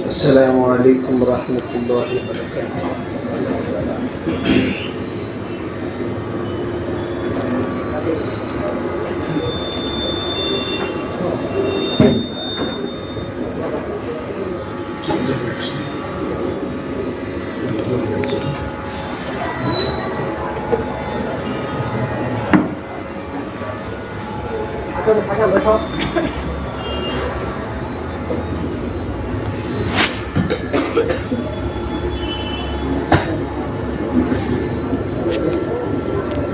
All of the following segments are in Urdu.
السلام علیکم ورحمۃ اللہ وبرکاتہ۔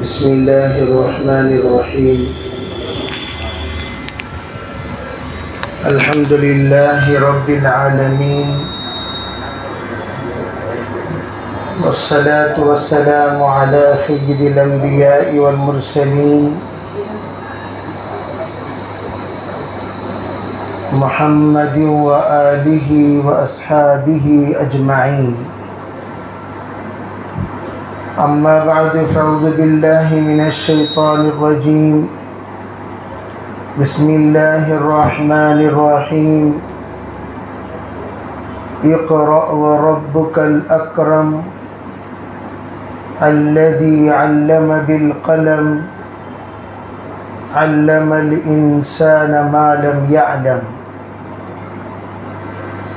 بسم اللہ الرحمن الرحیم۔ الحمد للہ رب العالمین، والصلاة والسلام علی سید الانبیاء والمرسلین، محمد وآلہ واصحابہ اجمعین۔ اما بعد فاعوذ باللہ من الشیطان الرجیم، بسم اللہ الرحمن الرحیم۔ اقرأ وربک الاکرم الذی علم بالقلم علم الانسان ما لم يعلم۔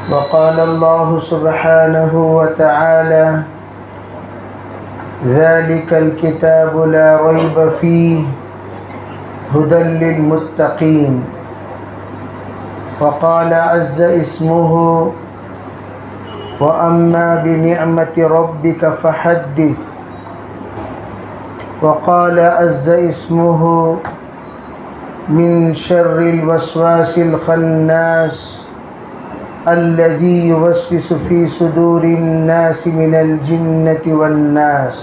وقال اللہ سبحانہ وتعالی ذلك الكتاب لا ريب فيه هدى للمتقين۔ وقال عز اسمه وأما بنعمة ربك فحدث۔ وقال عز اسمه من شر الوسواس الخناس الذي يوسوس في صدور الناس من الجنة والناس۔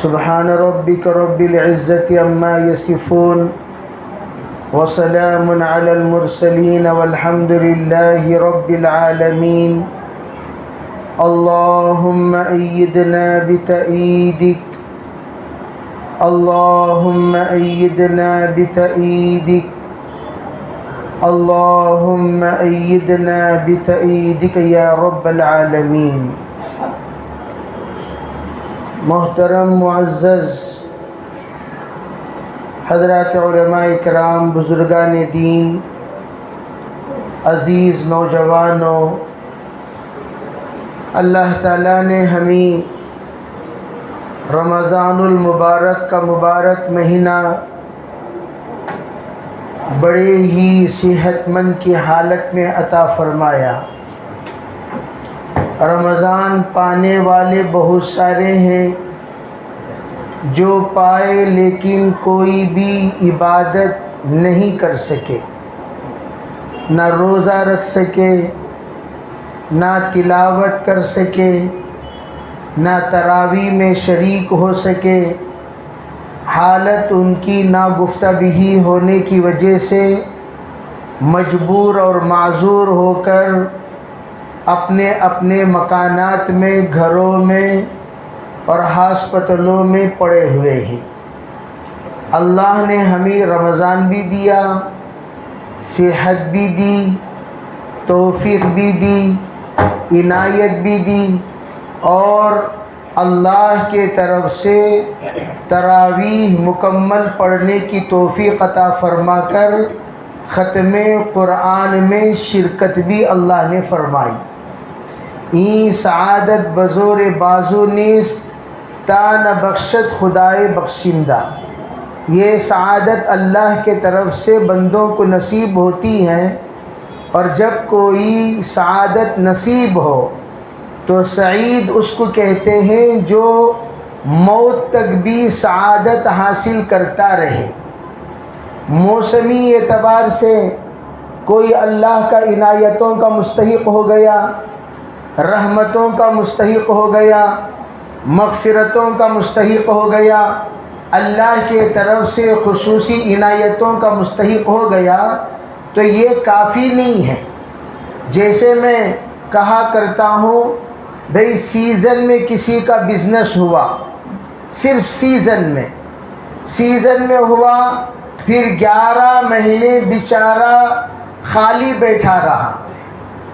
سبحان ربك رب العزة عما يصفون، وسلام على المرسلين، والحمد لله رب العالمين۔ اللهم أيدنا بتأييدك، اللهم أيدنا بتأييدك، اللهم أيدنا بتأييدك يا رب العالمین۔ محترم معزز حضرات علماء کرام، بزرگان دین، عزیز نوجوانوں، اللہ تعالیٰ نے ہمیں رمضان المبارک کا مبارک مہینہ بڑے ہی صحت مند کی حالت میں عطا فرمایا۔ رمضان پانے والے بہت سارے ہیں، جو پائے لیکن کوئی بھی عبادت نہیں کر سکے، نہ روزہ رکھ سکے، نہ تلاوت کر سکے، نہ تراویح میں شریک ہو سکے۔ حالت ان کی ناگفتگی ہونے کی وجہ سے مجبور اور معذور ہو کر اپنے اپنے مکانات میں، گھروں میں اور ہاسپٹلوں میں پڑے ہوئے ہیں۔ اللہ نے ہمیں رمضان بھی دیا، صحت بھی دی، توفیق بھی دی، عنایت بھی دی، اور اللہ کے طرف سے تراویح مکمل پڑھنے کی توفیق عطا فرما کر ختم قرآن میں شرکت بھی اللہ نے فرمائی۔ این سعادت بزور بازو نیست تا نہ بخشت خدائے بخشندہ۔ یہ سعادت اللہ کے طرف سے بندوں کو نصیب ہوتی ہے، اور جب کوئی سعادت نصیب ہو تو سعید اس کو کہتے ہیں جو موت تک بھی سعادت حاصل کرتا رہے۔ موسمی اعتبار سے کوئی اللہ کا عنایتوں کا مستحق ہو گیا، رحمتوں کا مستحق ہو گیا، مغفرتوں کا مستحق ہو گیا، اللہ کے طرف سے خصوصی عنایتوں کا مستحق ہو گیا، تو یہ کافی نہیں ہے۔ جیسے میں کہا کرتا ہوں بھئی سیزن میں کسی کا بزنس ہوا، صرف سیزن میں ہوا، پھر 11 مہینے بیچارہ خالی بیٹھا رہا،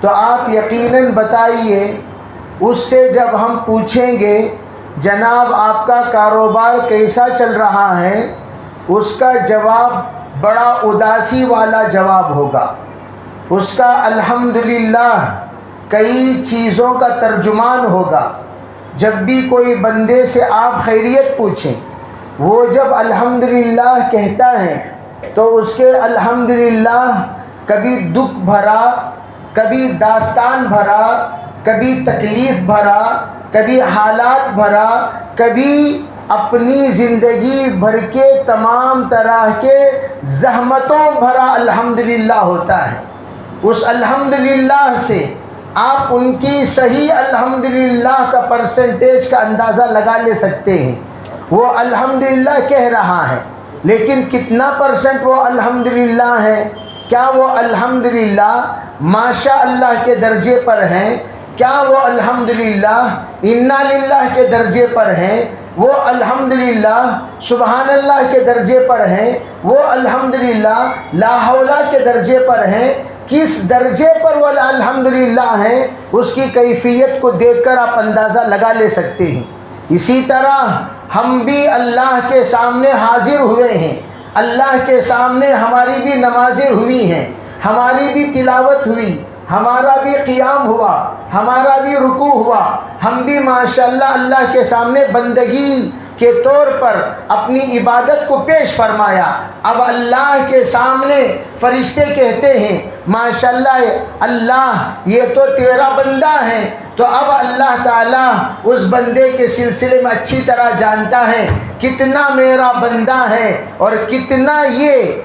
تو آپ یقیناً بتائیے اس سے جب ہم پوچھیں گے جناب آپ کا کاروبار کیسا چل رہا ہے، اس کا جواب بڑا اداسی والا جواب ہوگا، اس کا الحمدللہ کئی چیزوں کا ترجمان ہوگا۔ جب بھی کوئی بندے سے آپ خیریت پوچھیں، وہ جب الحمدللہ کہتا ہے تو اس کے الحمدللہ کبھی دکھ بھرا، کبھی داستان بھرا، کبھی تکلیف بھرا، کبھی حالات بھرا، کبھی اپنی زندگی بھر کے تمام طرح کے زحمتوں بھرا الحمدللہ ہوتا ہے۔ اس الحمدللہ سے آپ ان کی صحیح الحمدللہ کا پرسنٹیج کا اندازہ لگا لے سکتے ہیں۔ وہ الحمدللہ کہہ رہا ہے، لیکن کتنا پرسنٹ وہ الحمدللہ ہے؟ کیا وہ الحمدللہ ماشاء اللہ کے درجے پر ہیں؟ کیا وہ الحمدللہ انا للہ کے درجے پر ہیں؟ وہ الحمدللہ سبحان اللہ کے درجے پر ہیں؟ وہ الحمدللہ لا حول کے درجے پر ہیں؟ کس درجے پر وہ الحمدللہ ہیں، اس کی کیفیت کو دیکھ کر آپ اندازہ لگا لے سکتے ہیں۔ اسی طرح ہم بھی اللہ کے سامنے حاضر ہوئے ہیں، اللہ کے سامنے ہماری بھی نمازیں ہوئی ہیں، ہماری بھی تلاوت ہوئی، ہمارا بھی قیام ہوا، ہمارا بھی رکوع ہوا، ہم بھی ماشاءاللہ اللہ کے سامنے بندگی کے طور پر اپنی عبادت کو پیش فرمایا۔ اب اللہ کے سامنے فرشتے کہتے ہیں ماشاءاللہ اللہ یہ تو تیرا بندہ ہے، تو اب اللہ تعالیٰ اس بندے کے سلسلے میں اچھی طرح جانتا ہے کتنا میرا بندہ ہے اور کتنا یہ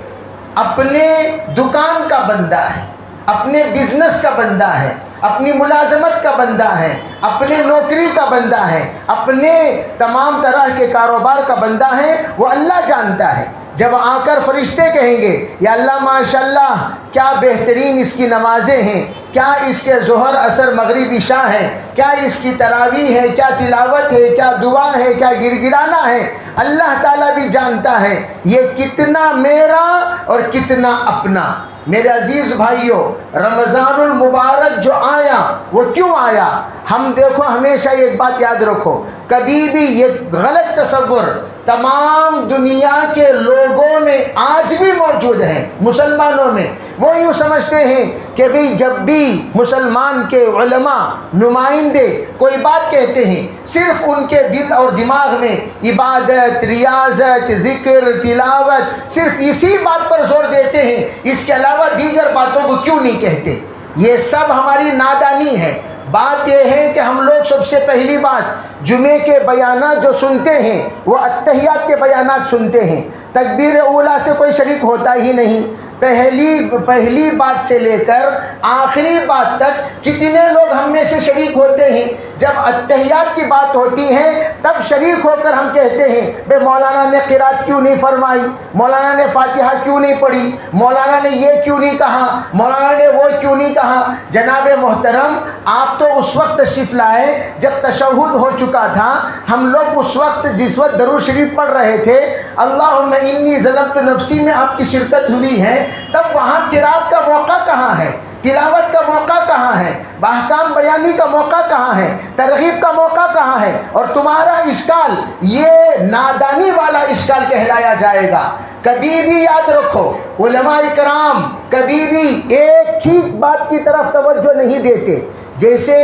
اپنے دکان کا بندہ ہے، اپنے بزنس کا بندہ ہے، اپنی ملازمت کا بندہ ہے، اپنے نوکری کا بندہ ہے، اپنے تمام طرح کے کاروبار کا بندہ ہے۔ وہ اللہ جانتا ہے۔ جب آ کر فرشتے کہیں گے یا اللہ ماشاءاللہ کیا بہترین اس کی نمازیں ہیں، کیا اس کے ظہر عصر مغرب عشاء ہے، کیا اس کی تراویح ہے، کیا تلاوت ہے، کیا دعا ہے، کیا گر گرانا ہے، اللہ تعالیٰ بھی جانتا ہے یہ کتنا میرا اور کتنا اپنا۔ میرے عزیز بھائیوں، رمضان المبارک جو آیا وہ کیوں آیا؟ ہم دیکھو ہمیشہ ایک بات یاد رکھو، کبھی بھی یہ غلط تصور تمام دنیا کے لوگوں میں آج بھی موجود ہے، مسلمانوں میں۔ وہ یوں سمجھتے ہیں کہ بھئی جب بھی مسلمان کے علماء نمائندے کوئی بات کہتے ہیں، صرف ان کے دل اور دماغ میں عبادت، ریاضت، ذکر، تلاوت، صرف اسی بات پر زور دیتے ہیں، اس کے علاوہ دیگر باتوں کو کیوں نہیں کہتے؟ یہ سب ہماری نادانی ہے۔ بات یہ ہے کہ ہم لوگ سب سے پہلی بات جمعے کے بیانات جو سنتے ہیں وہ اتحیات کے بیانات سنتے ہیں، تکبیر اولیٰ سے کوئی شریک ہوتا ہی نہیں۔ پہلی بات سے لے کر آخری بات تک کتنے لوگ ہم میں سے شریک ہوتے ہیں؟ جب اتحیات کی بات ہوتی ہے تب شریک ہو کر ہم کہتے ہیں بے مولانا نے قرات کیوں نہیں فرمائی، مولانا نے فاتحہ کیوں نہیں پڑھی، مولانا نے یہ کیوں نہیں کہا، مولانا نے وہ کیوں نہیں کہا۔ جناب محترم، آپ تو اس وقت تشریف لائے جب تشہد ہو چکا تھا۔ ہم لوگ اس وقت جس وقت درود شریف پڑھ رہے تھے اللہم انی ظلمت نفسی میں آپ کی شرکت ہوئی ہے، تب وہاں قرات کا موقع کہاں ہے، تلاوت کا موقع کہاں ہے، احکام بیانی کا موقع کہاں ہے، ترغیب کا موقع کہاں ہے؟ اور تمہارا اشکال یہ نادانی والا اشکال کہلایا جائے گا۔ کبھی بھی یاد رکھو علماء کرام کبھی بھی ایک ہی بات کی طرف توجہ نہیں دیتے۔ جیسے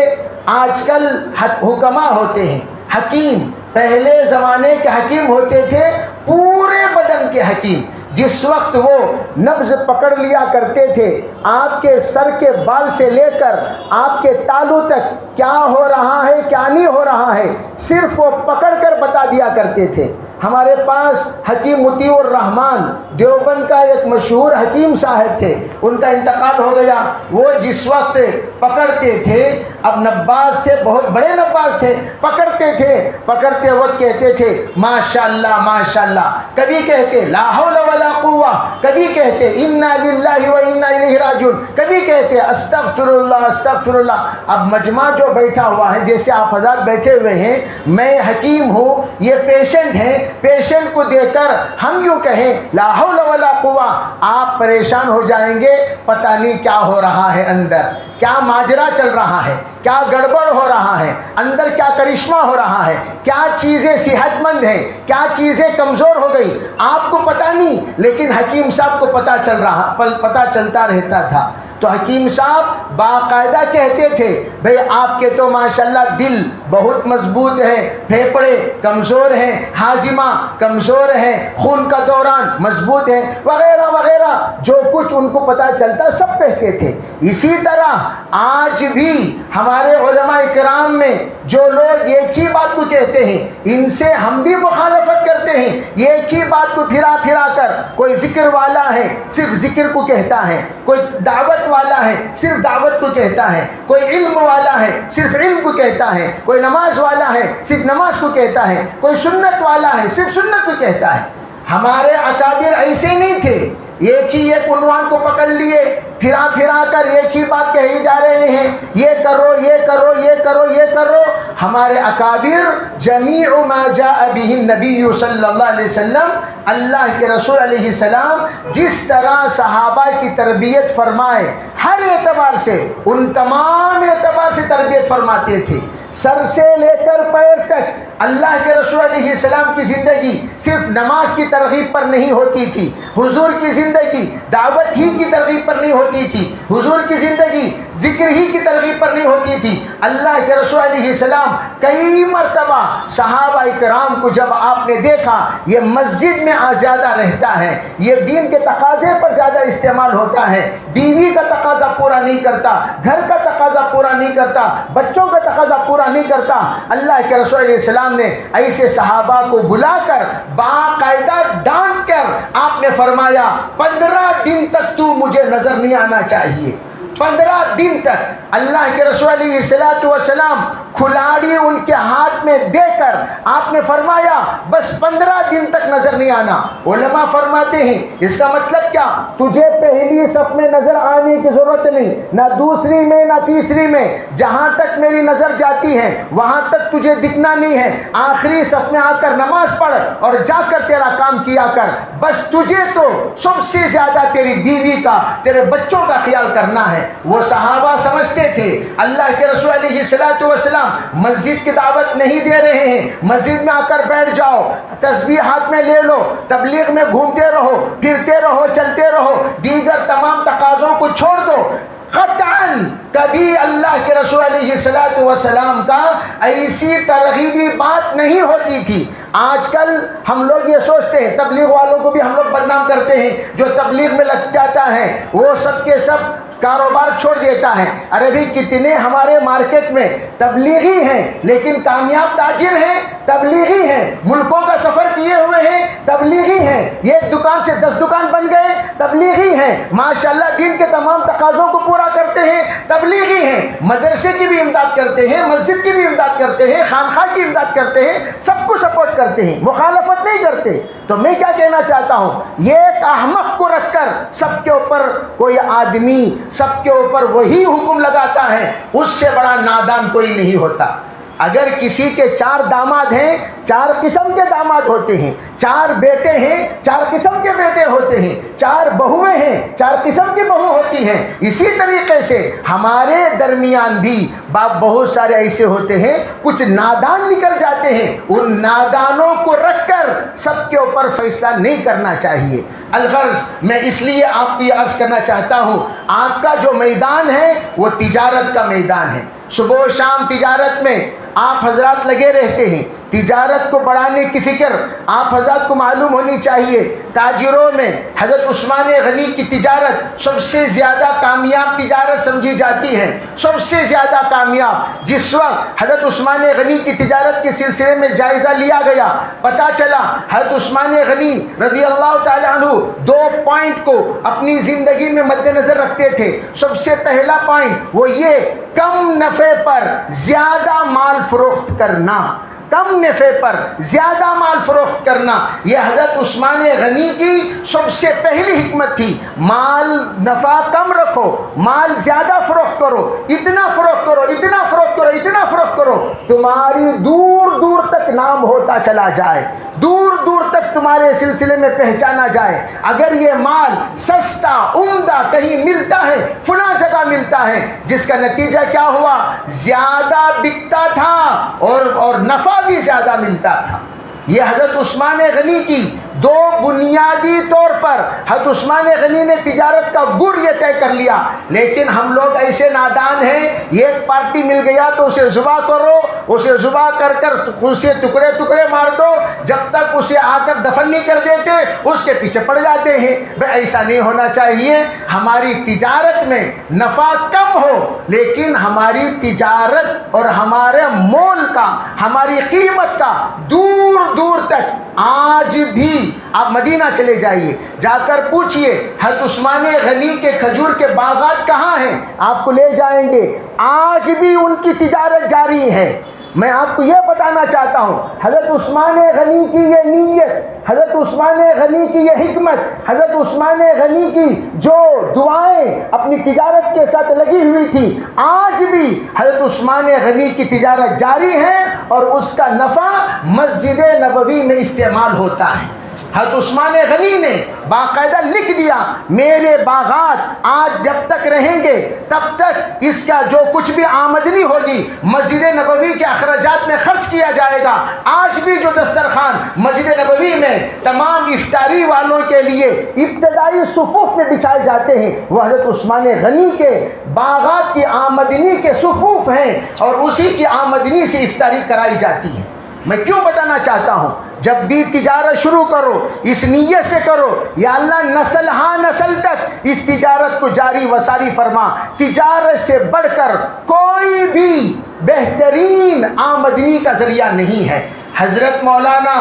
آج کل حکما ہوتے ہیں، حکیم، پہلے زمانے کے حکیم ہوتے تھے پورے بدن کے حکیم، جس وقت وہ نبض پکڑ لیا کرتے تھے، آپ کے سر کے بال سے لے کر آپ کے تالو تک کیا ہو رہا ہے کیا نہیں ہو رہا ہے صرف وہ پکڑ کر بتا دیا کرتے تھے۔ ہمارے پاس حکیم مطیع الرحمن دیوبند کا ایک مشہور حکیم صاحب تھے، ان کا انتقال ہو گیا۔ وہ جس وقت پکڑتے تھے اب نباز تھے، بہت بڑے نباز تھے، پکڑتے وقت کہتے تھے ماشاءاللہ ماشاءاللہ، کبھی کہتے لا حول ولا قوہ، کبھی کہتے انا للہ و انا الیہ راجعون، کبھی کہتے استغفر اللہ استغفر اللہ۔ اب مجمع جو بیٹھا ہوا ہے، جیسے آپ حضرات بیٹھے ہوئے ہیں، میں حکیم ہوں، یہ پیشنٹ ہے، پیشنٹ کو دیکھ کر ہم یوں کہیں لا حول ولا قوہ، آپ پریشان ہو جائیں گے، پتہ نہیں کیا ہو رہا ہے اندر، کیا ماجرا چل رہا ہے، کیا گڑبڑ ہو رہا ہے، اندر کیا کرشمہ ہو رہا ہے، کیا چیزیں صحت مند ہیں، کیا چیزیں کمزور ہو گئی، آپ کو پتہ نہیں، لیکن حکیم صاحب کو پتہ چلتا رہتا تھا۔ تو حکیم صاحب باقاعدہ کہتے تھے بھئی آپ کے تو ماشاءاللہ دل بہت مضبوط ہے، پھیپھڑے کمزور ہیں، ہاضمہ کمزور ہے، خون کا دوران مضبوط ہے، وغیرہ وغیرہ، جو کچھ ان کو پتہ چلتا سب کہتے تھے۔ اسی طرح آج بھی ہمارے علماء کرام میں جو لوگ ایک ہی بات کو کہتے ہیں، ان سے ہم بھی مخالفت کرتے ہیں، ایک ہی بات کو پھرا کر، کوئی ذکر والا ہے صرف ذکر کو کہتا ہے، کوئی دعوت والا ہے صرف دعوت کو کہتا ہے، کوئی علم والا ہے صرف علم کو کہتا ہے، کوئی نماز والا ہے صرف نماز کو کہتا ہے، کوئی سنت والا ہے صرف سنت کو کہتا ہے۔ ہمارے اکابر ایسے نہیں تھے، ایک ہی ایک عنوان کو پکڑ لیے، پھرا کر ایک ہی بات کہی جا رہے ہیں، یہ کرو یہ کرو یہ کرو یہ کرو۔ ہمارے اکابر جمیع ما جاء به النبی صلی اللہ علیہ وسلم، اللہ کے رسول علیہ السلام جس طرح صحابہ کی تربیت فرمائے، ہر اعتبار سے، ان تمام اعتبار سے تربیت فرماتے تھے، سر سے لے کر پیر تک۔ اللہ کے رسول علیہ السلام کی زندگی صرف نماز کی ترغیب پر نہیں ہوتی تھی، حضور کی زندگی دعوت ہی کی ترغیب پر نہیں ہوتی تھی، حضور کی زندگی ذکر ہی کی ترغیب پر نہیں ہوتی تھی۔ اللہ کے رسول علیہ السلام کئی مرتبہ صحابہ کرام کو جب آپ نے دیکھا یہ مسجد میں زیادہ رہتا ہے، یہ دین کے تقاضے پر زیادہ استعمال ہوتا ہے، بیوی کا تقاضا پورا نہیں کرتا، گھر کا تقاضا پورا نہیں کرتا، بچوں کا تقاضا پورا نہیں کرتا، اللہ کے رسول علیہ السلام نے ایسے صحابہ کو بلا کر باقاعدہ ڈانٹ کر آپ نے فرمایا 15 دن تک تو مجھے نظر نہیں آنا چاہیے۔ 15 دن تک اللہ کے رسول علیہ السلام کھلاڑی ان کے ہاتھ میں دے کر آپ نے فرمایا بس 15 دن تک نظر نہیں آنا۔ علماء فرماتے ہیں اس کا مطلب کیا؟ تجھے پہلی صف میں نظر آنے کی ضرورت نہیں، نہ دوسری میں نہ تیسری میں، جہاں تک میری نظر جاتی ہے وہاں تک تجھے دکھنا نہیں ہے، آخری صف میں آ کر نماز پڑھ اور جا کر تیرا کام کیا کر، بس تجھے تو سب سے زیادہ تیری بیوی کا، تیرے بچوں کا خیال کرنا ہے۔ وہ صحابہ سمجھتے تھے اللہ کے رسول علیہ السلام مسجد کی دعوت نہیں دے رہے ہیں، مسجد میں آ کر بیٹھ جاؤ، تسبیح ہاتھ میں لے لو، تبلیغ میں گھومتے رہو، پھرتے رہو، چلتے رہو، دیگر تمام تقاضوں کو چھوڑ دو۔ قطعاً کبھی اللہ کے رسول علیہ السلام کا ایسی ترغیبی بات نہیں ہوتی تھی۔ آج کل ہم لوگ یہ سوچتے ہیں، تبلیغ والوں کو بھی ہم لوگ بدنام کرتے ہیں، جو تبلیغ میں لگ جاتا ہے وہ سب کے سب کاروبار چھوڑ دیتا ہے۔ ارے بھی کتنے ہمارے مارکیٹ میں تبلیغی ہیں لیکن کامیاب تاجر ہیں، تبلیغی ہیں، ملکوں کا سفر کیے ہوئے ہیں، تبلیغی ہیں، ایک دکان سے 10 دکان بن گئے، تبلیغی ہیں، ماشاءاللہ دین کے تمام تقاضوں کو پورا کرتے ہیں، تبلیغی ہیں، مدرسے کی بھی امداد کرتے ہیں، مسجد کی بھی امداد کرتے ہیں، خانقاہ کی امداد کرتے ہیں، سب کو سپورٹ کرتے ہیں، مخالفت نہیں کرتے۔ تو میں کیا کہنا چاہتا ہوں، یہ ایک احمق کو رکھ کر سب کے اوپر کوئی آدمی سب کے اوپر وہی حکم لگاتا ہے، اس سے بڑا نادان کوئی نہیں ہوتا۔ اگر کسی کے 4 داماد ہیں، 4 قسم کے داماد ہوتے ہیں، 4 بیٹے ہیں، 4 قسم کے بیٹے ہوتے ہیں، 4 بہویں ہیں، 4 قسم کی بہو ہوتی ہیں۔ اسی طریقے سے ہمارے درمیان بھی بہت سارے ایسے ہوتے ہیں، کچھ نادان نکل جاتے ہیں، ان نادانوں کو رکھ کر سب کے اوپر فیصلہ نہیں کرنا چاہیے۔ الغرض میں اس لیے آپ کو یہ عرض کرنا چاہتا ہوں، آپ کا جو میدان ہے وہ تجارت کا میدان ہے، صبح و شام تجارت میں آپ حضرات لگے رہتے ہیں، تجارت کو بڑھانے کی فکر آپ حضرات حضرات کو معلوم ہونی چاہیے تاجروں میں حضرت عثمان غنی کی تجارت سب سے زیادہ کامیاب تجارت سمجھی جاتی ہے، سب سے زیادہ کامیاب۔ جس وقت حضرت عثمان غنی کی تجارت کے سلسلے میں جائزہ لیا گیا، پتہ چلا حضرت عثمان غنی رضی اللہ تعالی عنہ 2 پوائنٹ کو اپنی زندگی میں مد نظر رکھتے تھے۔ سب سے پہلا پوائنٹ وہ یہ، کم نفع پر زیادہ مال فروخت کرنا، کم نفع پر زیادہ مال فروخت کرنا، یہ حضرت عثمان غنی کی سب سے پہلی حکمت تھی۔ مال نفع کم رکھو، مال زیادہ فروخت کرو، اتنا فروخت کرو، اتنا فروخت کرو، اتنا فروخت کرو، تمہاری دور دور تک نام ہوتا چلا جائے، دور دور تک تمہارے سلسلے میں پہچانا جائے۔ اگر یہ مال سستا عمدہ کہیں ملتا ہے، فلاں جگہ ملتا ہے، جس کا نتیجہ کیا ہوا؟ زیادہ بکتا تھا اور نفع بھی زیادہ ملتا تھا۔ یہ حضرت عثمان غنی کی 2 بنیادی طور پر حضرت عثمان غنی نے تجارت کا گر یہ طے کر لیا۔ لیکن ہم لوگ ایسے نادان ہیں، ایک پارٹی مل گیا تو اسے ذبح کرو، اسے ذبح کر اسے ٹکڑے ٹکڑے مار دو، جب تک اسے آ کر دفن نہیں کر دیتے اس کے پیچھے پڑ جاتے ہیں۔ بھائی ایسا نہیں ہونا چاہیے۔ ہماری تجارت میں نفع کم ہو لیکن ہماری تجارت اور ہمارے مول کا، ہماری قیمت کا دور دور تک، آج بھی آپ مدینہ چلے جائیے، جا کر پوچھئے حضرت عثمان غنی کے کھجور کے باغات کہاں ہیں، آپ کو لے جائیں گے، آج بھی ان کی تجارت جاری ہے۔ میں آپ کو یہ بتانا چاہتا ہوں، حضرت عثمان غنی کی یہ نیت، حضرت عثمان غنی کی یہ حکمت، حضرت عثمان غنی کی جو دعائیں اپنی تجارت کے ساتھ لگی ہوئی تھی، آج بھی حضرت عثمان غنی کی تجارت جاری ہے اور اس کا نفع مسجد نبوی میں استعمال ہوتا ہے۔ حضرت عثمان غنی نے باقاعدہ لکھ دیا، میرے باغات آج جب تک رہیں گے تب تک اس کا جو کچھ بھی آمدنی ہوگی مسجد نبوی کے اخراجات میں خرچ کیا جائے گا۔ آج بھی جو دسترخوان مسجد نبوی میں تمام افطاری والوں کے لیے ابتدائی صفوف میں بچھائے جاتے ہیں، وہ حضرت عثمان غنی کے باغات کی آمدنی کے صفوف ہیں اور اسی کی آمدنی سے افطاری کرائی جاتی ہے۔ میں کیوں بتانا چاہتا ہوں، جب بھی تجارت شروع کرو اس نیت سے کرو، یا اللہ نسل ہاں نسل تک اس تجارت کو جاری و ساری فرما۔ تجارت سے بڑھ کر کوئی بھی بہترین آمدنی کا ذریعہ نہیں ہے۔ حضرت مولانا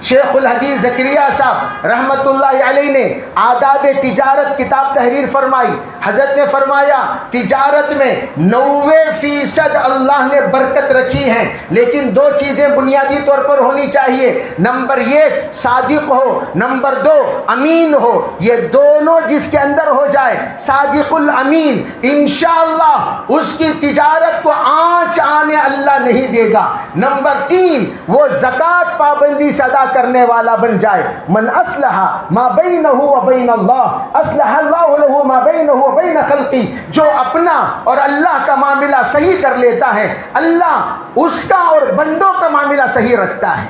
شیخ الحدیث زکریا صاحب رحمت اللہ علیہ نے آداب تجارت کتاب تحریر فرمائی۔ حضرت نے فرمایا تجارت میں 90% اللہ نے برکت رکھی ہے، لیکن 2 چیزیں بنیادی طور پر ہونی چاہیے۔ نمبر 1 صادق ہو، نمبر 2 امین ہو۔ یہ دونوں جس کے اندر ہو جائے، صادق الامین، انشاءاللہ اس کی تجارت کو آنچ آنے اللہ نہیں دے گا۔ نمبر 3 وہ زکوٰۃ پابندی سے ادا کرنے والا بن جائے۔ من اصلح ما بینہ و بین اللہ اصلح اللہ له ما بینہ و بین خلقی، جو اپنا اور اللہ کا معاملہ صحیح کر لیتا ہے، اللہ اس کا اور بندوں کا معاملہ صحیح رکھتا ہے۔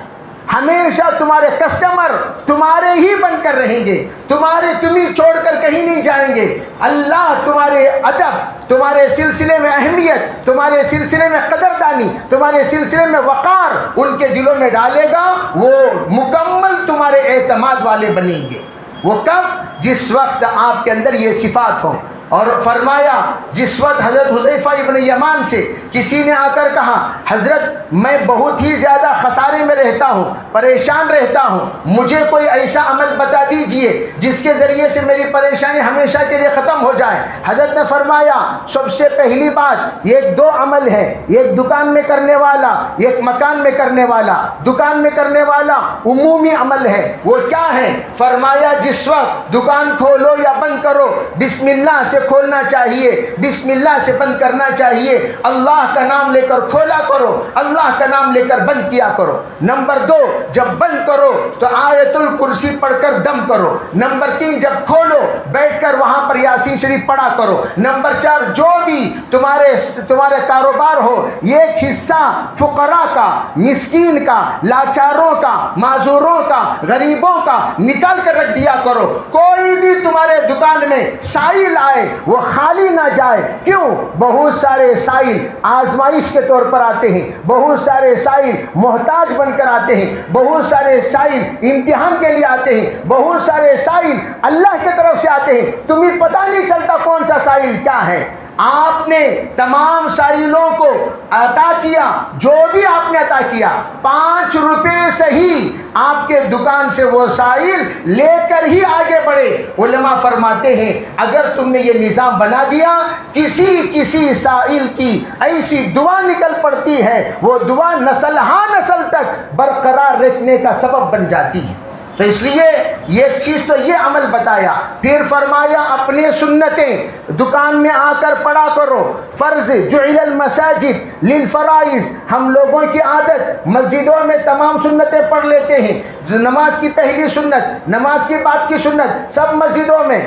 ہمیشہ تمہارے کسٹمر تمہارے ہی بن کر رہیں گے، تمہیں چھوڑ کر کہیں نہیں جائیں گے۔ اللہ تمہارے ادب، تمہارے سلسلے میں اہمیت، تمہارے سلسلے میں قدردانی، تمہارے سلسلے میں وقار ان کے دلوں میں ڈالے گا، وہ مکمل تمہارے اعتماد والے بنیں گے۔ وہ کب؟ جس وقت آپ کے اندر یہ صفات ہوں۔ اور فرمایا جس وقت حضرت حذیفہ ابن یمان سے کسی نے آ کر کہا حضرت میں بہت ہی زیادہ خسارے میں رہتا ہوں، پریشان رہتا ہوں، مجھے کوئی ایسا عمل بتا دیجئے جس کے ذریعے سے میری پریشانی ہمیشہ کے لیے ختم ہو جائے۔ حضرت نے فرمایا سب سے پہلی بات یہ 2 عمل ہے، ایک دکان میں کرنے والا، ایک مکان میں کرنے والا۔ دکان میں کرنے والا عمومی عمل ہے، وہ کیا ہے؟ فرمایا جس وقت دکان کھولو یا بند کرو بسم اللہ سے کھولنا چاہیے، بسم اللہ سے بند کرنا چاہیے، اللہ کا نام لے کر کھولا کرو، اللہ کا نام لے کر بند کیا کرو۔ نمبر 2 جب بند کرو تو آیت الکرسی پڑھ کر دم کرو۔ نمبر 3 جب کھولو بیٹھ کر وہاں پر یاسین شریف پڑھا کرو۔ نمبر 4 جو بھی تمہارے کاروبار ہو ایک حصہ فقراء کا، مسکین کا، لاچاروں کا، معذوروں کا، غریبوں کا نکال کر رکھ دیا کرو۔ کوئی بھی تمہارے دکان میں سائی لائے جائے وہ خالی نہ جائے. کیوں؟ بہت سارے سائل آزمائش کے طور پر آتے ہیں, بہت سارے سائل محتاج بن کر آتے ہیں, بہت سارے سائل امتحان کے لیے آتے ہیں, بہت سارے سائل اللہ کی طرف سے آتے ہیں. تمہیں پتہ نہیں چلتا کون سا سائل کیا ہے. آپ نے تمام سائلوں کو عطا کیا, جو بھی آپ نے عطا کیا 5 روپے سے ہی آپ کے دکان سے وہ سائل لے کر ہی آگے بڑھے. علماء فرماتے ہیں اگر تم نے یہ نظام بنا دیا, کسی سائل کی ایسی دعا نکل پڑتی ہے, وہ دعا نسل ہاں نسل تک برقرار رکھنے کا سبب بن جاتی ہے. تو اس لیے یہ چیز تو یہ عمل بتایا. پھر فرمایا اپنے سنتیں دکان میں آ کر پڑھا کرو. فرض جعل المساجد للفرائض, ہم لوگوں کی عادت مسجدوں میں تمام سنتیں پڑھ لیتے ہیں. نماز کی پہلی سنت, نماز کی بعد کی سنت سب مسجدوں میں,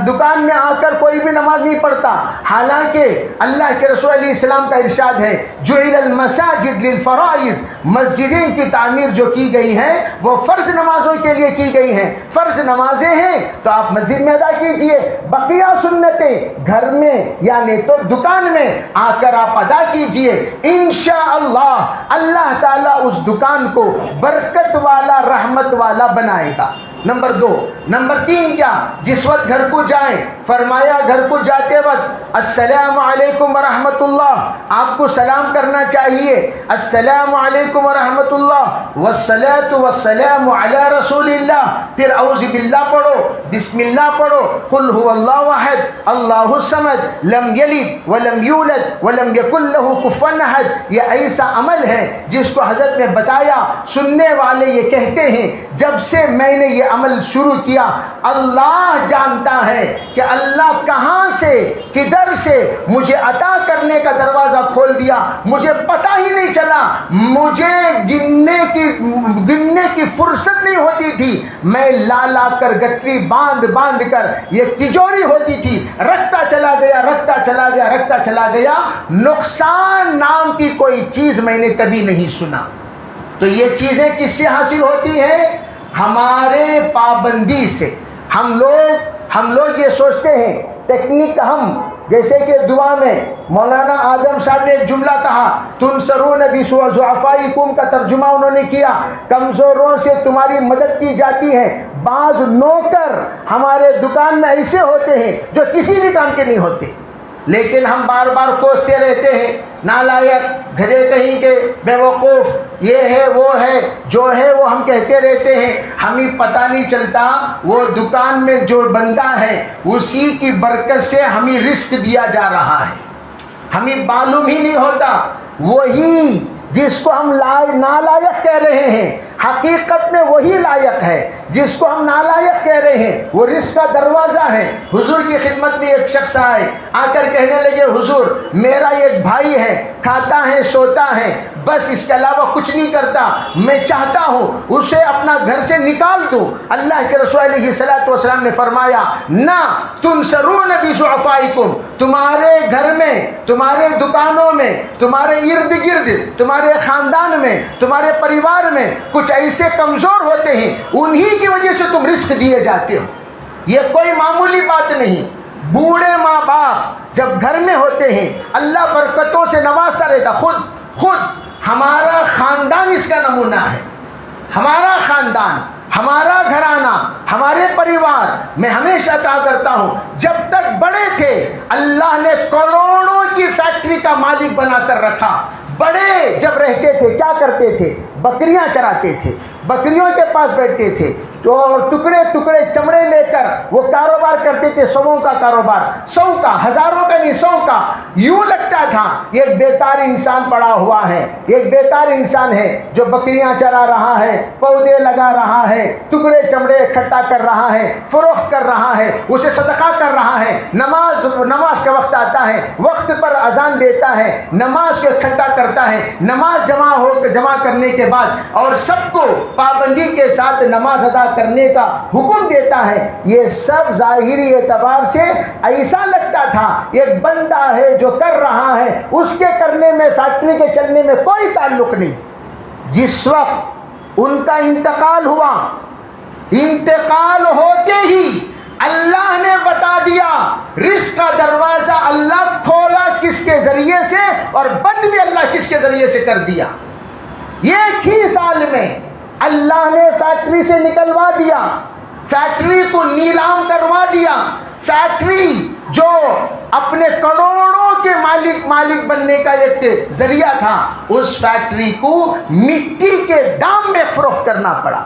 دکان میں آ کر کوئی بھی نماز نہیں پڑھتا. حالانکہ اللہ کے رسول علیہ السلام کا ارشاد ہے جعل المساجد للفرائض, مسجدیں کی تعمیر جو کی گئی ہے وہ فرض نمازوں کے لیے کی گئی ہیں. فرض نمازیں ہیں تو آپ مسجد میں ادا کیجئے, بقیہ سنتیں گھر میں یعنی تو دکان میں آ کر آپ ادا کیجئے. انشاءاللہ اللہ تعالیٰ اس دکان کو برکت والا رحمت والا بنائے گا. نمبر 2. نمبر 3 کیا؟ جس وقت گھر کو جائیں, فرمایا گھر کو جاتے وقت السلام علیکم ورحمۃ اللہ, آپ کو سلام کرنا چاہیے. السلام علیکم ورحمۃ اللہ والصلاۃ والسلام علی رسول اللہ. پھر اعوذ باللہ پڑھو, بسم اللہ پڑھو, قل هو اللہ احد اللہ الصمد لم یلد ولم یولد ولم یکن لہ کفوا احد. یہ ایسا عمل ہے جس کو حضرت نے بتایا. سننے والے یہ کہتے ہیں جب سے میں نے یہ عمل شروع کیا اللہ جانتا ہے کہ اللہ کہاں سے کدھر سے مجھے عطا کرنے کا دروازہ کھول دیا, مجھے پتہ ہی نہیں چلا, مجھے گننے کی فرصت نہیں ہوتی تھی. میں لا کر گٹری باندھ کر یہ تجوری ہوتی تھی, رکھتا چلا گیا. نقصان نام کی کوئی چیز میں نے کبھی نہیں سنا. تو یہ چیزیں کس سے حاصل ہوتی ہیں؟ ہمارے پابندی سے. ہم لوگ یہ سوچتے ہیں ٹیکنیک ہم, جیسے کہ دعا میں مولانا اعظم صاحب نے ایک جملہ کہا تنصرون بضعفائکم کا ترجمہ انہوں نے کیا, کمزوروں سے تمہاری مدد کی جاتی ہے. بعض نوکر ہمارے دکان میں ایسے ہوتے ہیں جو کسی بھی کام کے نہیں ہوتے, لیکن ہم بار بار کوستے رہتے ہیں نالائق, گدھے کہیں کے, بیوقوف, یہ ہے وہ ہے, جو ہے وہ ہم کہتے رہتے ہیں. ہمیں پتہ نہیں چلتا وہ دکان میں جو بندہ ہے اسی کی برکت سے ہمیں رزق دیا جا رہا ہے, ہمیں معلوم ہی نہیں ہوتا. وہی جس کو ہم نالائق کہہ رہے ہیں حقیقت میں وہی لائق ہے. جس کو ہم نالائق کہہ رہے ہیں وہ رزق کا دروازہ ہے. حضور کی خدمت میں ایک شخص آئے, آ کر کہنے لگے حضور میرا ایک بھائی ہے, کھاتا ہے سوتا ہے, بس اس کے علاوہ کچھ نہیں کرتا, میں چاہتا ہوں اسے اپنا گھر سے نکال دوں. اللہ کے رسول علیہ الصلوۃ والسلام نے فرمایا نہ تنصرون بضعفائکم, تمہارے گھر میں, تمہارے دکانوں میں, تمہارے ارد گرد, تمہارے خاندان میں, تمہارے پریوار میں کچھ ایسے کمزور ہوتے ہیں, انہی کی وجہ سے تم رزق دیے جاتے ہو. یہ کوئی معمولی بات نہیں. بوڑھے ماں باپ جب گھر میں ہوتے ہیں اللہ برکتوں سے نوازتا رہتا. خود ہمارا خاندان اس کا نمونہ ہے. ہمارا خاندان, ہمارا گھرانہ, ہمارے پریوار, میں ہمیشہ کہا کرتا ہوں جب تک بڑے تھے اللہ نے کروڑوں کی فیکٹری کا مالک بنا کر رکھا. بڑے جب رہتے تھے کیا کرتے تھے؟ بکریاں چراتے تھے, بکریوں کے پاس بیٹھتے تھے, اور ٹکڑے چمڑے لے کر وہ کاروبار کرتے تھے. 100 کا کاروبار, 100 کا, ہزاروں کا نہیں, 100 کا. یوں لگتا تھا یہ بیکار انسان پڑا ہوا ہے, ایک بیکار انسان ہے جو بکریاں چرا رہا ہے, پودے لگا رہا ہے, ٹکڑے چمڑے اکٹھا کر رہا ہے, فروخت کر رہا ہے, اسے صدقہ کر رہا ہے. نماز کا وقت آتا ہے, وقت پر اذان دیتا ہے, نماز کو اکٹھا کرتا ہے, نماز جمع کرنے کے بعد اور سب کو پابندی کے ساتھ نماز ادا کرنے کا حکم دیتا ہے. یہ سب ظاہری اعتبار سے ایسا لگتا تھا ایک بندہ ہے جو کر رہا ہے, اس کے کرنے میں, فیکٹری کے چلنے میں کوئی تعلق نہیں. جس وقت ان کا انتقال ہوا, انتقال ہوتے ہی اللہ نے بتا دیا رزق کا دروازہ اللہ کھولا کس کے ذریعے سے اور بند بھی اللہ کس کے ذریعے سے کر دیا. ایک ہی سال میں اللہ نے فیکٹری سے نکلوا دیا, فیکٹری کو نیلام کروا دیا. فیکٹری جو اپنے کروڑوں کے مالک بننے کا ایک ذریعہ تھا, اس فیکٹری کو مٹی کے دام میں فروخت کرنا پڑا.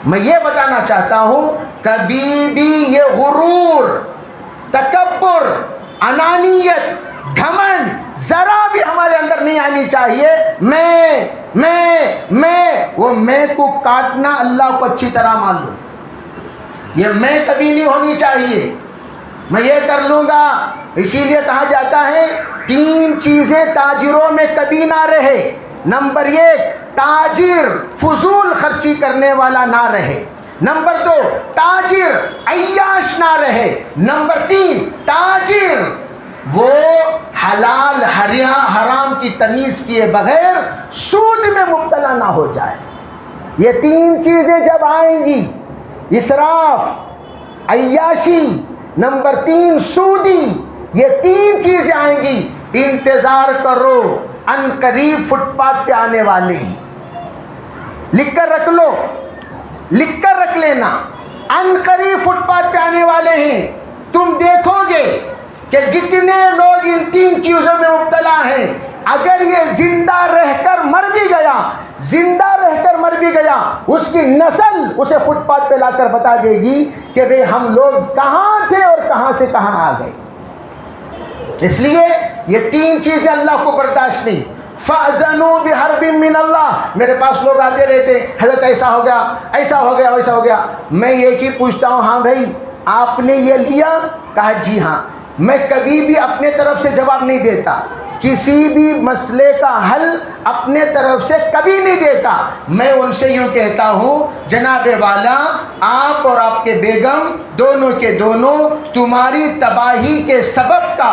میں یہ بتانا چاہتا ہوں کبھی بھی یہ غرور, تکبر, انانیت, گھمنڈ ذرا بھی ہمارے اندر نہیں آنی چاہیے. وہ میں کو کاٹنا اللہ کو اچھی طرح معلوم, یہ میں کبھی نہیں ہونی چاہیے. میں یہ کر لوں گا, اسی لیے کہا جاتا ہے 3 چیزیں تاجروں میں کبھی نہ رہے. نمبر 1, تاجر فضول خرچی کرنے والا نہ رہے. نمبر 2, تاجر عیاش نہ رہے. نمبر 3, تاجر وہ حلال حرام کی تمیز کیے بغیر سود میں مبتلا نہ ہو جائے. یہ 3 چیزیں جب آئیں گی, اسراف, عیاشی, نمبر 3 سودی, یہ 3 چیزیں آئیں گی, انتظار کرو ان قریب فٹ پاتھ پہ آنے والے ہیں. لکھ کر رکھ لو, لکھ کر رکھ لینا, ان قریب فٹ پاتھ پہ آنے والے ہیں. تم دیکھو گے کہ جتنے لوگ ان 3 چیزوں میں مبتلا ہیں, اگر یہ زندہ رہ کر مر بھی گیا, اس کی نسل اسے فٹ پاتھ پہ لا کر بتا دے گی کہ بھئی ہم لوگ کہاں تھے اور کہاں سے کہاں آ گئے. اس لیے یہ 3 چیزیں اللہ کو برداشت نہیں. فَأَذَنُوا بِحَرْبٍ مِّنَ اللَّهِ. میرے پاس لوگ آتے رہتے, حضرت ایسا ہو گیا, ایسا ہو گیا, ویسا ہو گیا. میں ایک ہی پوچھتا ہوں, ہاں بھائی آپ نے یہ لیا؟ کہا جی ہاں. میں کبھی بھی اپنے طرف سے جواب نہیں دیتا, کسی بھی مسئلے کا حل اپنے طرف سے کبھی نہیں دیتا. میں ان سے یوں کہتا ہوں جناب والا, آپ اور آپ کے بیگم دونوں کے دونوں تمہاری تباہی کے سبب کا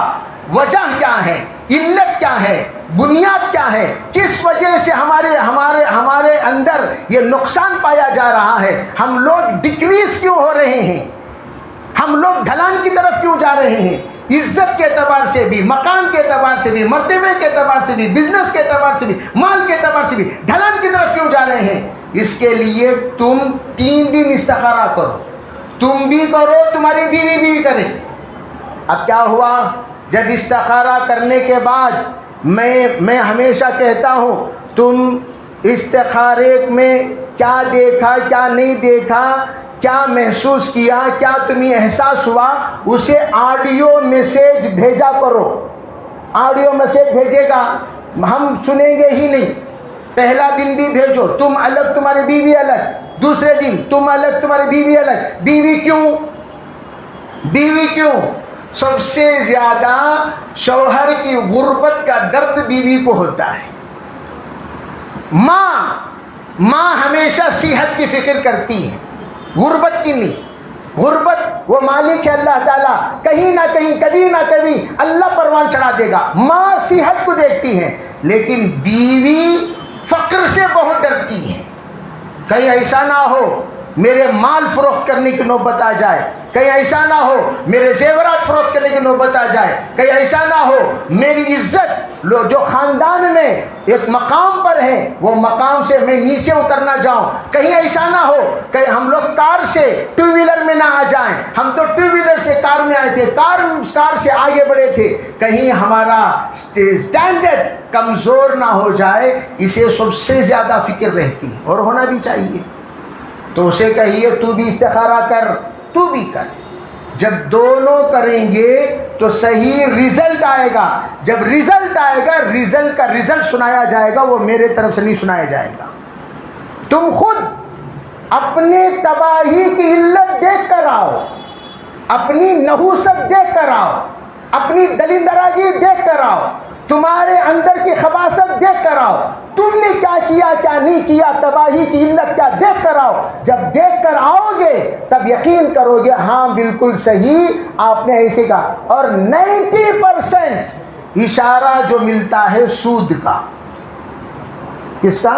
وجہ کیا ہے, علت کیا ہے, بنیاد کیا ہے, کس وجہ سے ہمارے اندر یہ نقصان پایا جا رہا ہے, ہم لوگ ڈکریز کیوں ہو رہے ہیں, ہم لوگ ڈھلان کی طرف کیوں جا رہے ہیں, عزت کے اعتبار سے بھی, مقام کے اعتبار سے بھی, مرتبے کے اعتبار سے بھی, بزنس کے اعتبار سے بھی, مال کے اعتبار سے بھی ڈھلان کی طرف کیوں جا رہے ہیں. اس کے لیے تم 3 دن استخارہ کرو, تم بھی کرو, تمہاری بیوی بھی کرے. اب کیا ہوا, جب استخارہ کرنے کے بعد میں ہمیشہ کہتا ہوں تم استخارے میں کیا دیکھا, کیا نہیں دیکھا, کیا محسوس کیا, کیا تمہیں احساس ہوا, اسے آڈیو میسیج بھیجا کرو. آڈیو میسیج بھیجے گا, ہم سنیں گے ہی نہیں. پہلا دن بھی بھیجو, تم الگ تمہاری بیوی الگ, دوسرے دن تم الگ تمہاری بیوی الگ. بیوی کیوں؟ سب سے زیادہ شوہر کی غربت کا درد بیوی کو ہوتا ہے. ماں ہمیشہ صحت کی فکر کرتی ہے, غربت کی نہیں. غربت وہ مالک ہے اللہ تعالیٰ, کہیں نہ کہیں کبھی نہ کبھی اللہ پروان چڑھا دے گا. ماں صحت کو دیکھتی ہے, لیکن بیوی فقر سے بہت ڈرتی ہے. کہیں ایسا نہ ہو میرے مال فروخت کرنے کی نوبت آ جائے, کہیں ایسا نہ ہو میرے زیورات فروخت کرنے کی نوبت آ جائے, کہیں ایسا نہ ہو میری عزت جو خاندان میں ایک مقام پر ہے وہ مقام سے میں نیچے اترنا جاؤں. کہیں ایسا نہ ہو کہ ہم لوگ کار سے 2 ویلر میں نہ آ جائیں, ہم تو 2 ویلر سے کار میں آئے تھے, کار سے آگے بڑھے تھے. کہیں ہمارا اسٹینڈرڈ کمزور نہ ہو جائے, اسے سب سے زیادہ فکر رہتی ہے, اور ہونا بھی چاہیے. تو اسے کہیے تو بھی استخارہ کر, تو بھی کر. جب دونوں کریں گے تو صحیح رزلٹ آئے گا. جب رزلٹ آئے گا, رزلٹ کا رزلٹ سنایا جائے گا, وہ میرے طرف سے نہیں سنایا جائے گا. تم خود اپنے تباہی کی علت دیکھ کر آؤ, اپنی نحوست دیکھ کر آؤ, اپنی دلندراجی دیکھ کر آؤ, تمہارے اندر کی خباثت دیکھ کر آؤ, تم نے کیا کیا کیا نہیں کیا, تباہی کی علت کیا, دیکھ کر آؤ. جب دیکھ کر آؤ گے تب یقین کرو گے ہاں بالکل صحیح آپ نے ایسے کہا. اور 90% اشارہ جو ملتا ہے سود کا, کس کا؟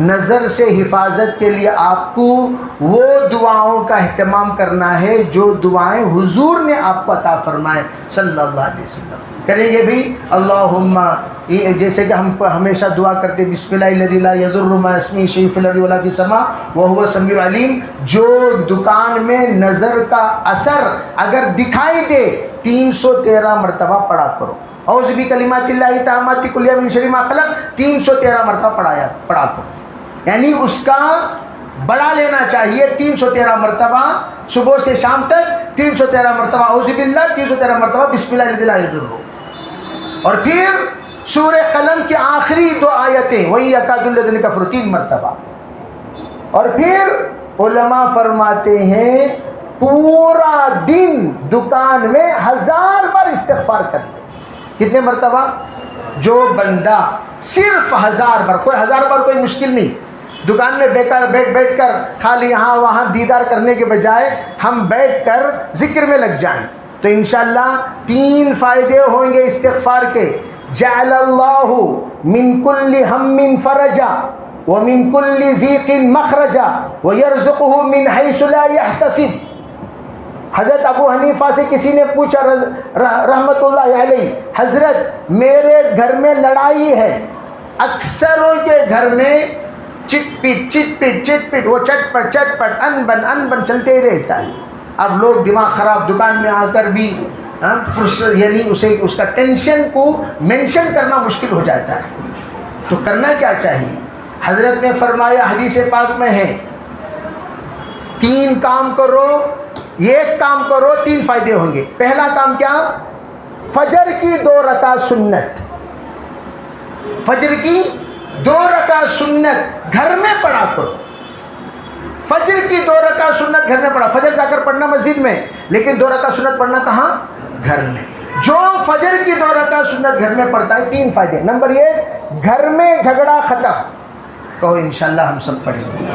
نظر سے حفاظت کے لیے آپ کو وہ دعاؤں کا اہتمام کرنا ہے جو دعائیں حضور نے آپ کو عطا فرمائے صلی اللہ علیہ وسلم. کریں گے بھی اللہم، جیسے کہ ہم ہمیشہ دعا کرتے بسم اللہ الذی لا یضر مع اسمہ شیء فی الارض ولا فی السماء وہو السمیع العلیم. جو دکان میں نظر کا اثر اگر دکھائی دے 313 مرتبہ پڑھا کرو. اعوذ بکلمات اللہ التامات من کل من شر ما خلق 313 مرتبہ پڑھا کرو. یعنی اس کا بڑا لینا چاہیے. 313 مرتبہ صبح سے شام تک، 313 مرتبہ اعوذ باللہ، 313 مرتبہ بسم اللہ الذی لا یضر. اور پھر سورہ قلم کی آخری 2 آیتیں وہی یکاد الذین کفروا 3 مرتبہ. اور پھر علماء فرماتے ہیں پورا دن دکان میں 1000 بار استغفار کر لے. کتنے مرتبہ؟ جو بندہ صرف 1000 بار، کوئی 1000 بار کوئی مشکل نہیں. دکان میں بیٹھ کر خالی یہاں وہاں دیدار کرنے کے بجائے ہم بیٹھ کر ذکر میں لگ جائیں تو انشاءاللہ 3 فائدے ہوں گے استغفار کے. جعل اللہ من کل ہم فرجا ومن کل ضیق مخرجا ویرزقہ من حیث لا یحتسب. حضرت ابو حنیفہ سے کسی نے پوچھا رحمت اللہ علیہ، حضرت میرے گھر میں لڑائی ہے، اکثروں کے گھر میں چٹ پٹ وہ چٹ پٹ ان بن چلتے ہی رہتا ہے. اب لوگ دماغ خراب دکان میں آ کر بھی یعنی اس کا ٹینشن کو مینشن کرنا مشکل ہو جاتا ہے. تو کرنا کیا چاہیے؟ حضرت نے فرمایا حدیث پاک میں ہے 3 کام کرو، 1 کام کرو 3 فائدے ہوں گے. پہلا کام کیا؟ فجر کی 2 رکعت سنت. فجر کی 2 رکعت سنت گھر میں پڑھا کرو. فجر کی 2 رکعت سنت گھر میں پڑھا. فجر جا کر پڑھنا مسجد میں، لیکن 2 رکعت سنت پڑھنا کہاں؟ گھر میں. جو فجر کی 2 رکعت سنت گھر میں پڑھتا ہے 3 فائدے. نمبر 1، گھر میں جھگڑا ختم. کہو انشاءاللہ ہم سب پڑھیں گے.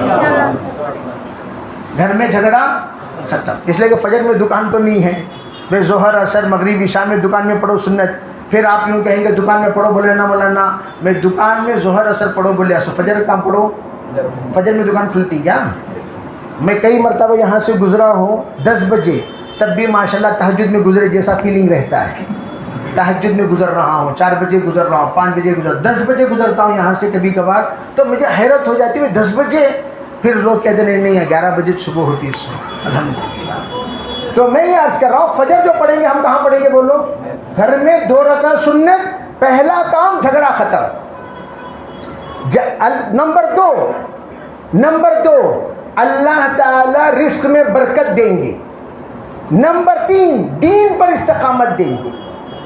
گھر میں جھگڑا ختم. اس لیے کہ فجر میں دکان تو نہیں ہے، بے ظہر اثر مغرب عشاء میں دکان میں پڑھو سنت. پھر آپ یوں کہیں گے دکان میں پڑھو، بولے نا مولانا میں دکان میں ظہر اثر پڑھو، بولے ایسا فجر کام پڑھو. فجر میں دکان کھلتی کیا؟ میں کئی مرتبہ یہاں سے گزرا ہوں 10 بجے، تب بھی ماشاءاللہ تہجد میں گزرے جیسا فیلنگ رہتا ہے. تہجد میں گزر رہا ہوں، 4 بجے گزر رہا ہوں، 5 بجے 10 بجے گزرتا ہوں یہاں سے کبھی کبھار. تو مجھے حیرت ہو جاتی ہے 10 بجے. پھر لوگ کہتے ہیں نہیں 11 بجے صبح ہوتی ہے صبح. الحمدللہ. تو میں یہ عرض کر رہا ہوں فجر جو پڑھیں گے ہم کہاں پڑھیں گے بولو؟ گھر میں 2 رکعت سنت. پہلا کام جھگڑا ختم. نمبر 2 اللہ تعالی رزق میں برکت دیں گے. نمبر 3 دین پر استقامت دیں گے،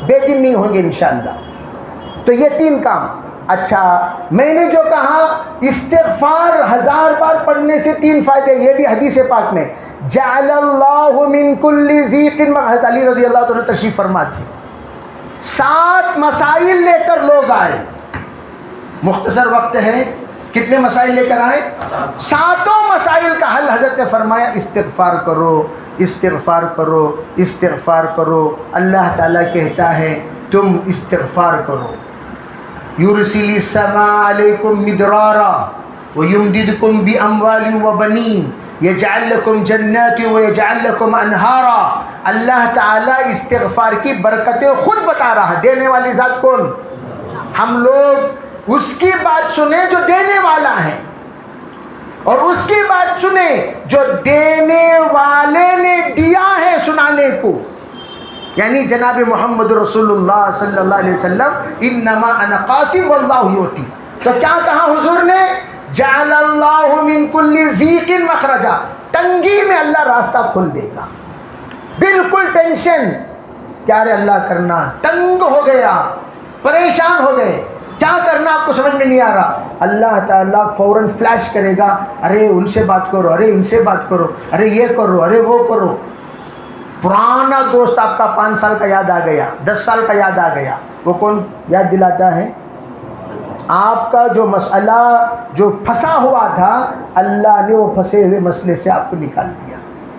بے دین نہیں ہوں گے انشاءاللہ. تو یہ 3 کام. اچھا میں نے جو کہا استغفار 1000 بار پڑھنے سے 3 فائدے، یہ بھی حدیث پاک میں جعل اللہ من کل ضیق. حضرت علی رضی اللہ عنہ تشریف فرما تھے. 7 مسائل لے کر لوگ آئے. مختصر وقت ہے، کتنے مسائل لے کر آئے؟ 7 مسائل کا حل حضرت نے فرمایا استغفار کرو، استغفار کرو، استغفار کرو. اللہ تعالیٰ کہتا ہے تم استغفار کرو. یرسل السماء علیکم مدرارا ویمددکم باموال وبنین یجعل لکم جنات ویجعل لکم انہارا. اللہ تعالیٰ استغفار کی برکتیں خود بتا رہا ہے. دینے والی ذات کون؟ ہم لوگ اس کی بات سنیں جو دینے والا ہے، اور اس کی بات سنیں جو دینے والے نے دیا ہے سنانے کو. یعنی جناب محمد رسول اللہ صلی اللہ علیہ وسلم انما انا قاسم واللہ یؤتی. تو کیا کہا حضور نے؟ جعل اللہ من کل ضیق مخرجا. تنگی میں اللہ راستہ کھول دے گا. بالکل ٹینشن کیا رے اللہ کرنا، تنگ ہو گیا، پریشان ہو گئے، کیا کرنا آپ کو سمجھ میں نہیں آ رہا، اللہ تعالیٰ فوراً فلیش کرے گا، ارے ان سے بات کرو، ارے ان سے بات کرو، ارے یہ کرو، ارے وہ کرو. پرانا دوست آپ کا 5 سال کا یاد آ گیا، 10 سال کا یاد آ گیا. وہ کون یاد دلاتا ہے؟ آپ کا جو مسئلہ جو پھنسا ہوا تھا اللہ نے وہ پھنسے ہوئے مسئلے سے آپ کو نکال دیا.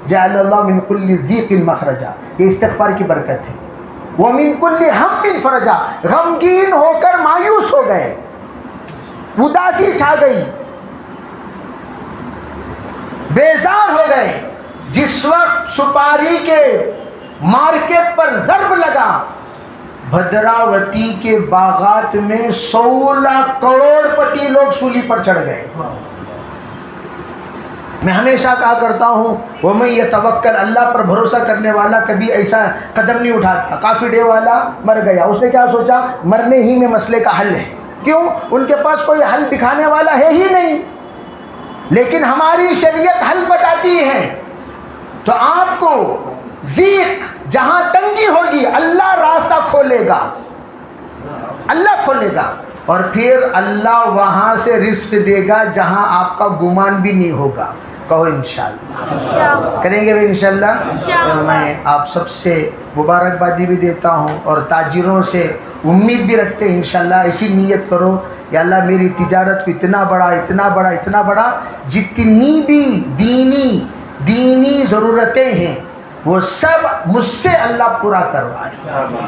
جعل اللہ من کل ضیق مخرجا. یہ استغفار کی برکت ہے. وَمِن كُلِّ هَمٍّ فَرَجًا. غمگین ہو کر مایوس ہو گئے، اداسی چھا گئی، بیزار ہو گئے جس وقت سپاری کے مارکیٹ پر ضرب لگا. بھدراوتی کے باغات میں 16 کروڑ پتی لوگ سولی پر چڑھ گئے. میں ہمیشہ کہا کرتا ہوں وَمَن يَتَوَكَّلْ اللہ پر بھروسہ کرنے والا کبھی ایسا قدم نہیں اٹھاتا. کافی ڈے والا مر گیا, اس نے کیا سوچا مرنے ہی میں مسئلے کا حل ہے. کیوں؟ ان کے پاس کوئی حل دکھانے والا ہے ہی نہیں. لیکن ہماری شریعت حل بتاتی ہے. تو آپ کو ضیق جہاں تنگی ہوگی اللہ راستہ کھولے گا, اللہ کھولے گا, اور پھر اللہ وہاں سے رزق دے گا جہاں آپ کا گمان بھی نہیں ہوگا. کہو انشاءاللہ. کریں گے بھی انشاءاللہ. اور میں آپ سب سے مبارکبادی بھی دیتا ہوں اور تاجروں سے امید بھی رکھتے ہیں انشاءاللہ. ایسی نیت کرو یا اللہ میری تجارت کو اتنا بڑا اتنا بڑا اتنا بڑا, جتنی بھی دینی ضرورتیں ہیں وہ سب مجھ سے اللہ پورا کروائے,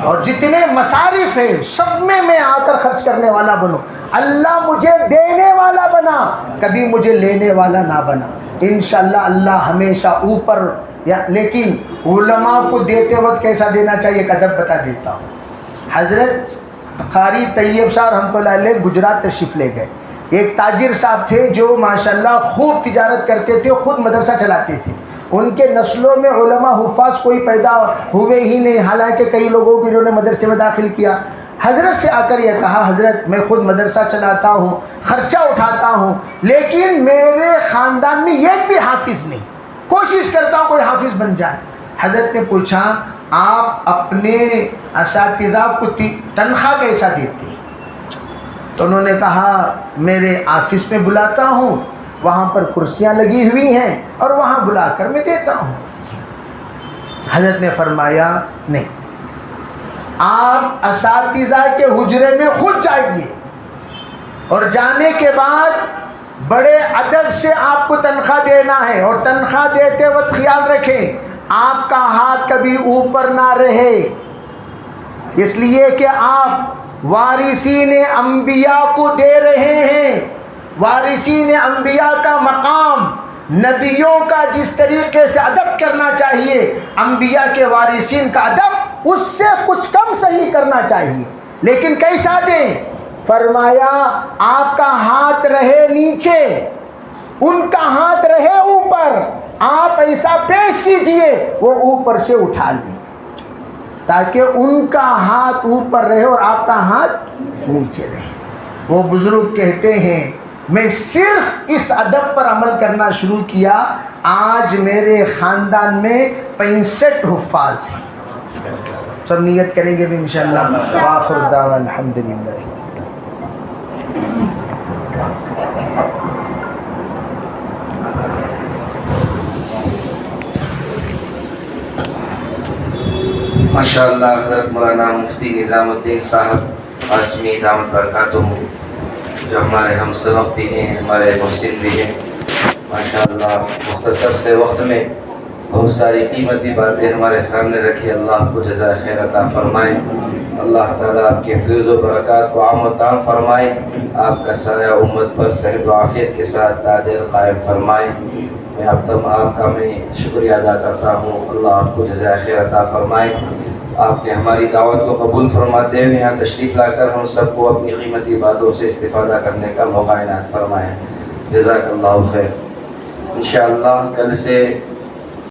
اور جتنے مصارف ہیں سب میں آ کر خرچ کرنے والا بنو. اللہ مجھے دینے والا بنا, کبھی مجھے لینے والا نہ بنا. انشاءاللہ اللہ ہمیشہ اوپر. لیکن علماء کو دیتے وقت کیسا دینا چاہیے ایک ادب بتا دیتا ہوں. حضرت قاری طیب صاحب رحمۃ اللہ علیہ گجرات تشریف لے گئے. ایک تاجر صاحب تھے جو ماشاءاللہ خوب تجارت کرتے تھے, خود مدرسہ چلاتے تھے. ان کے نسلوں میں علماء حفاظ کوئی پیدا ہوئے ہی نہیں, حالانکہ کئی لوگوں کو انہوں نے مدرسے میں داخل کیا. حضرت سے آ کر یہ کہا حضرت میں خود مدرسہ چلاتا ہوں, خرچہ اٹھاتا ہوں, لیکن میرے خاندان میں ایک بھی حافظ نہیں, کوشش کرتا ہوں کوئی حافظ بن جائے. حضرت نے پوچھا آپ اپنے اساتذہ کو تنخواہ کیسا دیتے ہیں؟ تو انہوں نے کہا میرے آفس میں بلاتا ہوں, وہاں پر کرسیاں لگی ہوئی ہیں اور وہاں بلا کر میں دیتا ہوں. حضرت نے فرمایا نہیں, آپ اساتذہ کے حجرے میں خود جائیے, اور جانے کے بعد بڑے ادب سے آپ کو تنخواہ دینا ہے, اور تنخواہ دیتے وقت خیال رکھیں آپ کا ہاتھ کبھی اوپر نہ رہے, اس لیے کہ آپ وارثین انبیاء کو دے رہے ہیں. وارثین انبیاء کا مقام, نبیوں کا جس طریقے سے ادب کرنا چاہیے, انبیاء کے وارثین کا ادب اس سے کچھ کم صحیح کرنا چاہیے. لیکن کیسا دیں؟ فرمایا آپ کا ہاتھ رہے نیچے, ان کا ہاتھ رہے اوپر. آپ ایسا پیش کیجئے وہ اوپر سے اٹھا لیں, تاکہ ان کا ہاتھ اوپر رہے اور آپ کا ہاتھ نیچے رہے. وہ بزرگ کہتے ہیں میں صرف اس ادب پر عمل کرنا شروع کیا, آج میرے خاندان میں 65 حفاظ ہیں. سب نیت کریں گے بھی انشاءاللہ. وآخر دعوانا الحمدللہ. ماشاءاللہ حضرت مولانا مفتی نظام الدین صاحب عاصمی دامت برکاتہ, جو ہمارے ہم سبق بھی ہیں, ہمارے محسن بھی ہیں. ماشاءاللہ مختصر سے وقت میں بہت ساری قیمتی باتیں ہمارے سامنے رکھی. اللہ آپ کو جزائے خیر عطا فرمائے. اللہ تعالیٰ آپ کے فیض و برکات کو عام و تام فرمائے. آپ کا سایہ امت پر صحت و عافیت کے ساتھ دائر قائم فرمائے. میں آپ کا میں شکریہ ادا کرتا ہوں. اللہ آپ کو جزائے خیر عطا فرمائے. آپ نے ہماری دعوت کو قبول فرماتے ہوئے یہاں تشریف لا کر ہم سب کو اپنی قیمتی باتوں سے استفادہ کرنے کا موقع عنایت فرمایا. جزاک اللہ خیر. انشاءاللہ کل سے